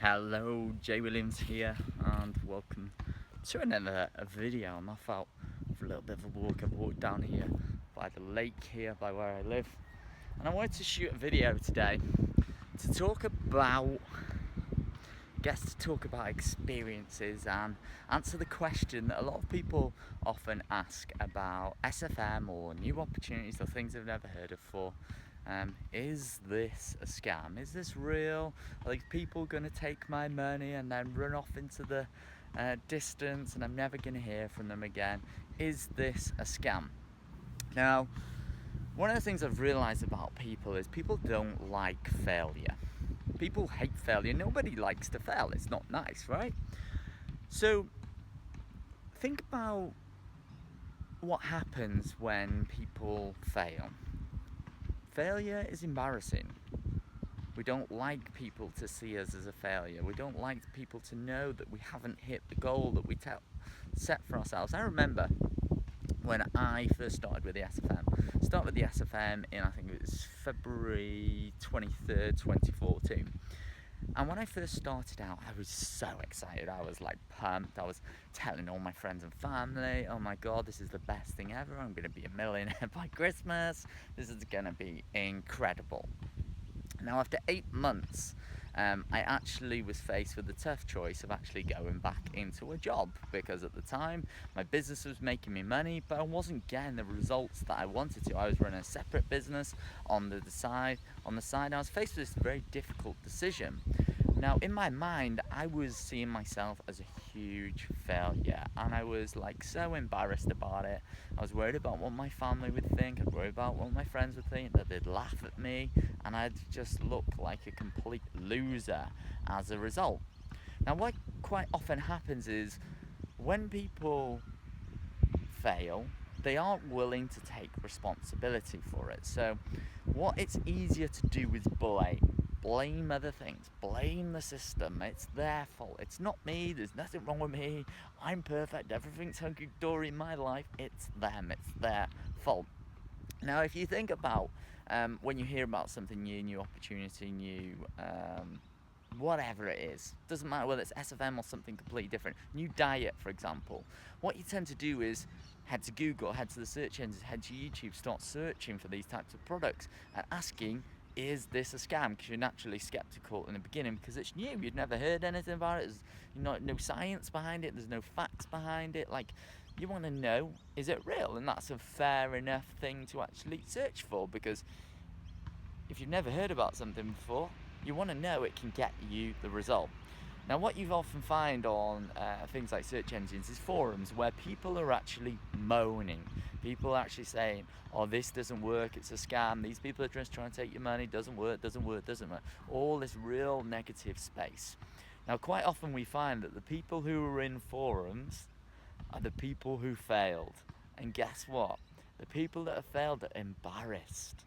Hello, Jay Williams here, and welcome to another video. I'm off out for a little bit of a walk. I've walked down here by the lake here by where I live, and I wanted to shoot a video today to talk about, experiences and answer the question that a lot of people often ask about SFM or new opportunities or things they've never heard of before. Is this a scam? Is this real? Are like people gonna take my money and then run off into the distance and I'm never gonna hear from them again? Is this a scam? Now, one of the things I've realized about people is people don't like failure. People hate failure. Nobody likes to fail. It's not nice, right? So think about what happens when people fail. Failure is embarrassing. We don't like people to see us as a failure. We don't like people to know that we haven't hit the goal that we set for ourselves. I remember when I first started with the SFM. Started with the SFM in, I think it was February 23rd, 2014. And when I first started out, I was so excited. I was like pumped. I was telling all my friends and family, oh my God, this is the best thing ever. I'm going to be a millionaire by Christmas. This is going to be incredible. Now, after 8 months, I actually was faced with the tough choice of actually going back into a job, because at the time my business was making me money, but I wasn't getting the results that I wanted to. I was running a separate business on the side. I was faced with this very difficult decision. Now, in my mind, I was seeing myself as a huge failure, and I was like so embarrassed about it. I was worried about what my family would think. I was worried about what my friends would think, that they'd laugh at me, and I'd just look like a complete loser as a result. Now, what quite often happens is when people fail, they aren't willing to take responsibility for it. So what it's easier to do is blame other things, blame the system. It's their fault. It's not me. There's nothing wrong with me. I'm perfect. Everything's hunky-dory in my life. It's them. It's their fault. Now, if you think about when you hear about something new opportunity, whatever it is, doesn't matter whether it's SFM or something completely different, new diet, for example, what you tend to do is head to Google, head to the search engines, head to YouTube, start searching for these types of products and asking, is this a scam? Because you're naturally skeptical in the beginning because it's new. You'd never heard anything about it. There's no science behind it. There's no facts behind it. Like, you want to know, is it real? And that's a fair enough thing to actually search for, because if you've never heard about something before, you want to know it can get you the result. Now, what you often find on things like search engines is forums where people are actually moaning. People are actually saying, oh, this doesn't work, it's a scam, these people are just trying to take your money, doesn't work. All this real negative space. Now, quite often we find that the people who are in forums are the people who failed. And guess what? The people that have failed are embarrassed.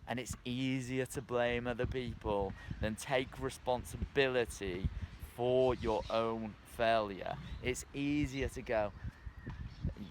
And it's easier to blame other people than take responsibility for your own failure. It's easier to go,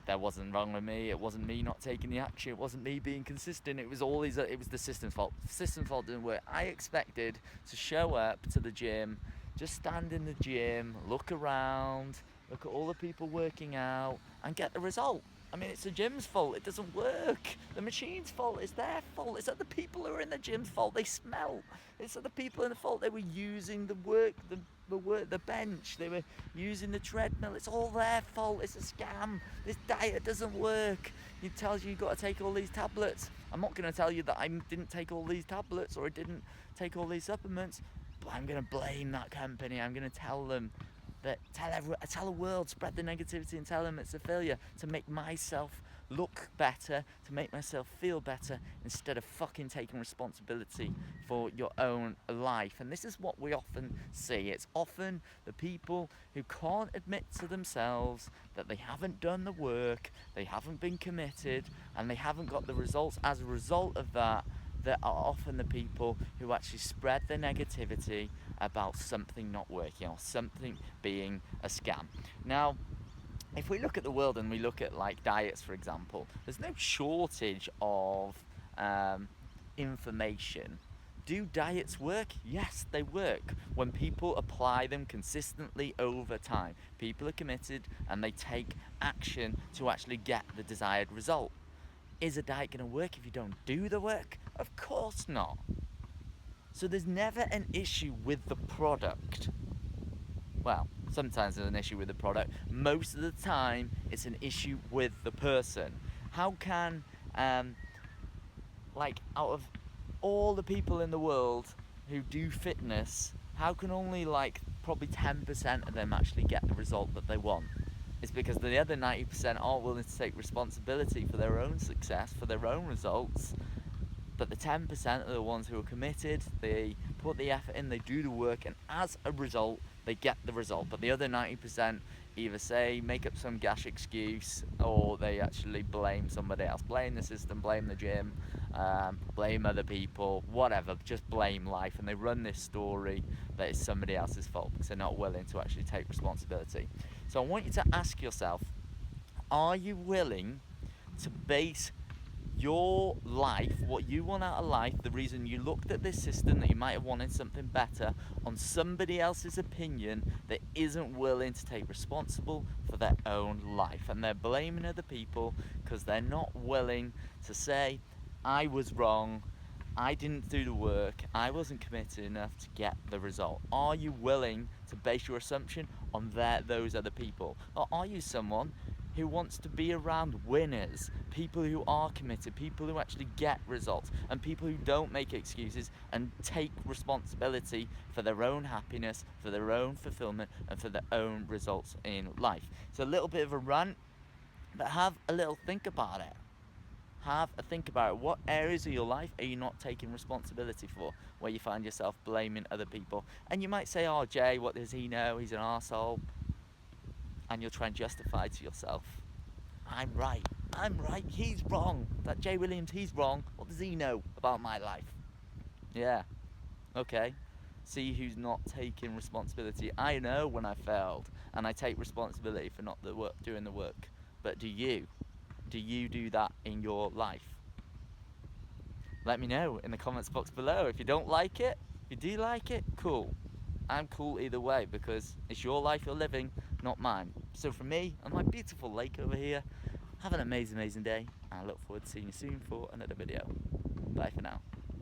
that wasn't wrong with me, it wasn't me not taking the action, it wasn't me being consistent, it was the system's fault. The system's fault didn't work. I expected to show up to the gym, just stand in the gym, look around, look at all the people working out, and get the result. I mean, it's the gym's fault, it doesn't work. The machine's fault, it's their fault. It's at the people who are in the gym's fault, they smell. It's at the people in the fault, they were using the bench, they were using the treadmill. It's all their fault, it's a scam. This diet doesn't work. It tells you you've got to take all these tablets. I'm not going to tell you that I didn't take all these tablets or I didn't take all these supplements, but I'm going to blame that company. I'm going to tell them tell the world, spread the negativity and tell them it's a failure to make myself look better, to make myself feel better, instead of fucking taking responsibility for your own life. And this is what we often see. It's often the people who can't admit to themselves that they haven't done the work, they haven't been committed, and they haven't got the results as a result of that are often the people who actually spread their negativity about something not working or something being a scam. Now, if we look at the world and we look at like diets, for example, there's no shortage of information Do diets work? Yes, they work. When people apply them consistently over time, people are committed and they take action to actually get the desired result. Is a diet going to work if you don't do the work? Of course not. So there's never an issue with the product. Well, sometimes there's an issue with the product. Most of the time, it's an issue with the person. How can, out of all the people in the world who do fitness, how can only probably 10% of them actually get the result that they want? It's because the other 90% aren't willing to take responsibility for their own success, for their own results. But the 10% are the ones who are committed, they put the effort in, they do the work, and as a result, they get the result. But the other 90% either make up some gash excuse, or they actually blame somebody else. Blame the system, blame the gym, blame other people, whatever. Just blame life, and they run this story that it's somebody else's fault because they're not willing to actually take responsibility. So I want you to ask yourself, are you willing to base your life, what you want out of life, the reason you looked at this system that you might have wanted something better, on somebody else's opinion that isn't willing to take responsible for their own life? And they're blaming other people because they're not willing to say, I was wrong, I didn't do the work, I wasn't committed enough to get the result. Are you willing to base your assumption on those other people? Or are you someone who wants to be around winners, people who are committed, people who actually get results, and people who don't make excuses and take responsibility for their own happiness, for their own fulfillment, and for their own results in life? It's a little bit of a rant, but have a little think about it. Have a think about it. What areas of your life are you not taking responsibility for, where you find yourself blaming other people? And you might say, oh, Jay, what does he know? He's an arsehole. And you'll try and justify to yourself, I'm right, he's wrong. That Jay Williams, he's wrong. What does he know about my life? Yeah, okay. See who's not taking responsibility. I know when I failed, and I take responsibility for not doing the work. But do you? Do you do that in your life? Let me know in the comments box below. If you don't like it, if you do like it, cool. I'm cool either way because it's your life you're living, not mine. So from me and my beautiful lake over here, have an amazing day, and I look forward to seeing you soon for another video. Bye for now.